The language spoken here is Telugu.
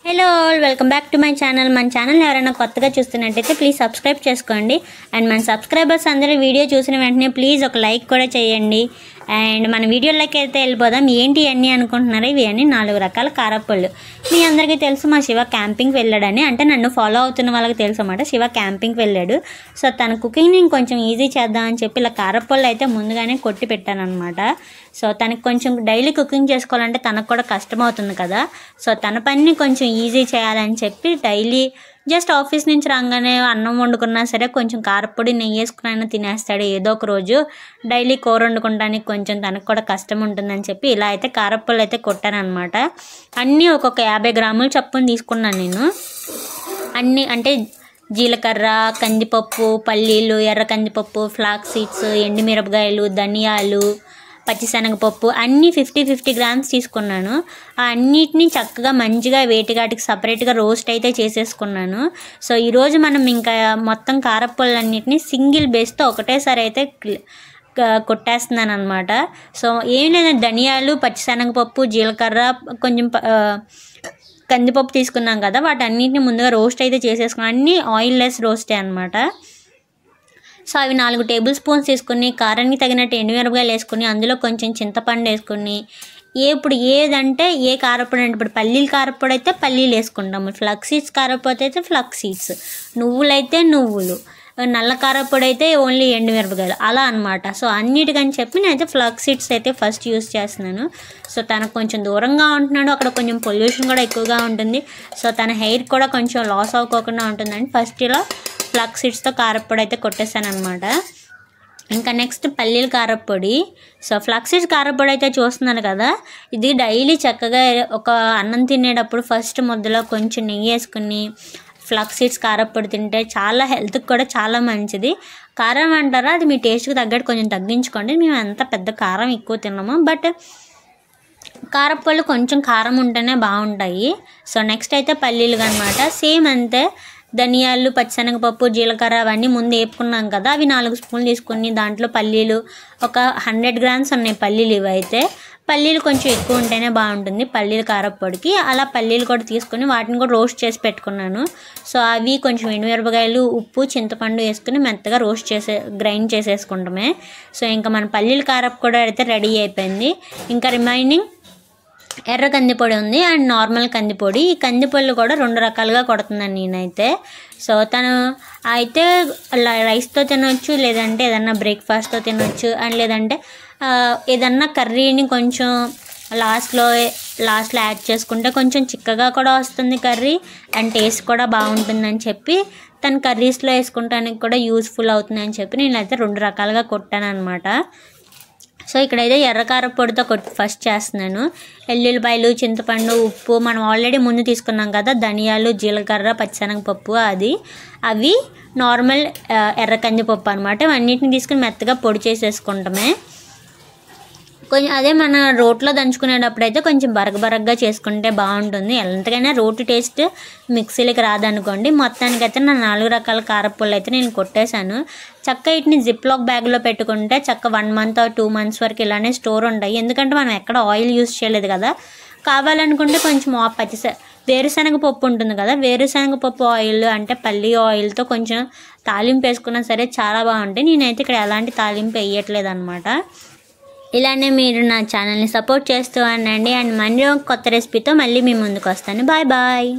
Hello all welcome back to my channel. మన ఛానల్ ఎవరైనా కొత్తగా చూస్తున్నట్టయితే ప్లీజ్ సబ్స్క్రైబ్ చేసుకోండి. అండ్ మన సబ్స్క్రైబర్స్ అందరూ వీడియో చూసిన వెంటనే ప్లీజ్ ఒక లైక్ కూడా చేయండి. అండ్ మన వీడియోలోకి అయితే వెళ్ళిపోదాం. ఏంటి అన్నీ అనుకుంటున్నారు? ఇవి అన్నీ 4 రకాల కారప్పళ్ళు. మీ అందరికీ తెలుసు మా శివ క్యాంపింగ్కి వెళ్ళాడని, అంటే నన్ను ఫాలో అవుతున్న వాళ్ళకి తెలుసు అన్నమాట. శివ క్యాంపింగ్కి వెళ్ళాడు. సో తన కుకింగ్ని కొంచెం ఈజీ చేద్దామని చెప్పి ఇలా కారప్పళ్ళు అయితే ముందుగానే కొట్టి పెట్టాను అనమాట. సో తనకు కొంచెం డైలీ కుకింగ్ చేసుకోవాలంటే తనకు కూడా కష్టం అవుతుంది కదా. సో తన పనిని కొంచెం ఈజీ చేయాలని చెప్పి డైలీ జస్ట్ ఆఫీస్ నుంచి రాగానే అన్నం వండుకున్నా సరే కొంచెం కారపొడి నెయ్యి వేసుకుని తినేస్తాడు ఏదో ఒక రోజు. డైలీ కూర వండుకోవడానికి కొంచెం తనకు కూడా కష్టం ఉంటుందని చెప్పి ఇలా అయితే కారప్పళ్ళు అయితే కొట్టాను అనమాట. అన్నీ ఒక్కొక్క 50 గ్రాములు చప్పున తీసుకున్నాను నేను. అన్నీ అంటే జీలకర్ర, కందిపప్పు, పల్లీలు, ఎర్ర కందిపప్పు, ఫ్లాక్స్ సీడ్స్, ఎండుమిరపకాయలు, ధనియాలు, పచ్చిశనగపప్పు అన్నీ 50 గ్రామ్స్ తీసుకున్నాను. ఆ అన్నిటినీ చక్కగా మంచిగా వేటిగాటికి సపరేట్గా రోస్ట్ అయితే చేసేసుకున్నాను. సో ఈరోజు మనం ఇంకా మొత్తం కారప్పళ్ళన్నిటిని సింగిల్ బేస్తో ఒకటేసారి అయితే కొట్టేస్తున్నాను అనమాట. సో ఏం లేదు, ధనియాలు, పచ్చిశనగపప్పు, జీలకర్ర, కొంచెం కందిపప్పు తీసుకున్నాం కదా, వాటన్నిటిని ముందుగా రోస్ట్ అయితే చేసేసుకున్నాను. అన్నీ ఆయిల్ లెస్ రోస్టే అనమాట. సో అవి 4 టేబుల్ స్పూన్స్ తీసుకుని, కారానికి తగినట్టు ఎండుమిరపకాయలు వేసుకుని, అందులో కొంచెం చింతపండు వేసుకుని, ఇప్పుడు ఏదంటే ఏ కారప్పొడి అంటే ఇప్పుడు పల్లీలు కారప్పొడి అయితే పల్లీలు వేసుకుంటాము, ఫ్లక్స్ సీడ్స్ కారప్పొడి అయితే ఫ్లక్స్ సీడ్స్, నువ్వులైతే నువ్వులు, నల్ల కారప్పొడి అయితే ఓన్లీ ఎండుమిరపకాయలు, అలా అనమాట. సో అన్నిటికని చెప్పి నేనైతే ఫ్లక్స్ సీడ్స్ అయితే ఫస్ట్ యూస్ చేస్తున్నాను. సో తనకు కొంచెం దూరంగా ఉంటున్నాడు, అక్కడ కొంచెం పొల్యూషన్ కూడా ఎక్కువగా ఉంటుంది. సో తన హెయిర్ కూడా కొంచెం లాస్ అవ్వకోకుండా ఉంటుందని ఫస్ట్ ఇలా ఫ్లక్స్ సీడ్స్తో కారప్పొడి అయితే కొట్టేసాను అనమాట. ఇంకా నెక్స్ట్ పల్లీల కారప్పొడి. సో ఫ్లక్స్ సీడ్స్ కారప్పొడి అయితే చూస్తున్నారు కదా, ఇది డైలీ చక్కగా ఒక అన్నం తినేటప్పుడు ఫస్ట్ ముద్దలో కొంచెం నెయ్యి వేసుకుని ఫ్లక్స్ సీడ్స్ కారప్పొడి తింటే చాలా హెల్త్కి కూడా చాలా మంచిది. కారం అంటారా, అది మీ టేస్ట్కి తగ్గట్టు కొంచెం తగ్గించుకోండి. మేము అంత పెద్ద కారం ఎక్కువ తిన్నాము, బట్ కారప్పళ్ళు కొంచెం కారం ఉంటేనే బాగుంటాయి. సో నెక్స్ట్ అయితే పల్లీలు అనమాట. సేమ్ అంతే, ధనియాలు, పచ్చిశనగపప్పు, జీలకర్ర అవన్నీ ముందు వేపుకున్నాం కదా, అవి 4 స్పూన్లు తీసుకుని దాంట్లో పల్లీలు ఒక 100 గ్రామ్స్ ఉన్నాయి పల్లీలు. ఇవి అయితే పల్లీలు కొంచెం ఎక్కువ ఉంటేనే బాగుంటుంది పల్లీల కారప్పొడికి. అలా పల్లీలు కూడా తీసుకొని వాటిని కూడా రోస్ట్ చేసి పెట్టుకున్నాను. సో అవి కొంచెం ఎండుమిరపకాయలు, ఉప్పు, చింతపండు వేసుకుని మెత్తగా రోస్ట్ గ్రైండ్ చేసేసుకుంటామే. సో ఇంకా మన పల్లీల కారప్పొడి అయితే రెడీ అయిపోయింది. ఇంకా రిమైనింగ్ ఎర్ర కందిపొడి ఉంది అండ్ నార్మల్ కందిపొడి. ఈ కందిపొడి కూడా 2 రకాలుగా కొడుతున్నాను నేనైతే. సో తను అయితే రైస్తో తినొచ్చు, లేదంటే ఏదన్నా బ్రేక్ఫాస్ట్తో తినొచ్చు, అండ్ లేదంటే ఏదన్నా కర్రీని కొంచెం లాస్ట్లో యాడ్ చేసుకుంటే కొంచెం చిక్కగా కూడా వస్తుంది కర్రీ, అండ్ టేస్ట్ కూడా బాగుంటుందని చెప్పి తను కర్రీస్లో వేసుకుంటానికి కూడా యూస్ఫుల్ అవుతుందని చెప్పి నేనైతే 2 రకాలుగా కొట్టాను అనమాట. సో ఇక్కడైతే ఎర్ర కారప్పొడితో ఫస్ట్ చేస్తున్నాను. ఎల్లుల్లిపాయలు, చింతపండు, ఉప్పు, మనం ఆల్రెడీ ముందు తీసుకున్నాం కదా ధనియాలు, జీలకర్ర, పచ్చిశనగపప్పు, అవి నార్మల్ ఎర్ర కందిపప్పు అనమాట. అన్నిటిని తీసుకుని మెత్తగా పొడి చేసేసుకుంటామే. కొంచెం అదే మన రోట్లో దంచుకునేటప్పుడు అయితే కొంచెం బరగబరగ్గా చేసుకుంటే బాగుంటుంది. ఎంతకైనా రోటి టేస్ట్ మిక్సీలకి రాదనుకోండి. మొత్తానికైతే నా 4 రకాల కారప్పొళ్ళు అయితే నేను కొట్టేశాను. చక్క వీటిని జిప్లాక్ బ్యాగ్లో పెట్టుకుంటే చక్క 1 మంత్ ఆర్ 2 మంత్స్ వరకు ఇలానే స్టోర్ ఉంటాయి. ఎందుకంటే మనం ఎక్కడ ఆయిల్ యూస్ చేయలేదు కదా. కావాలనుకుంటే కొంచెం వేరుశనగపప్పు ఉంటుంది కదా, వేరుశనగపప్పు ఆయిల్ అంటే పల్లి ఆయిల్తో కొంచెం తాలింపు వేసుకున్నా సరే చాలా బాగుంటాయి. నేనైతే ఇక్కడ ఎలాంటి తాలింపు వేయట్లేదు అనమాట. ఇలానే మీరు నా ఛానల్ని సపోర్ట్ చేస్తూ ఉండండి. అండ్ మళ్ళీ కొత్త రెసిపీతో మళ్ళీ మీ ముందుకు వస్తాను. Bye bye.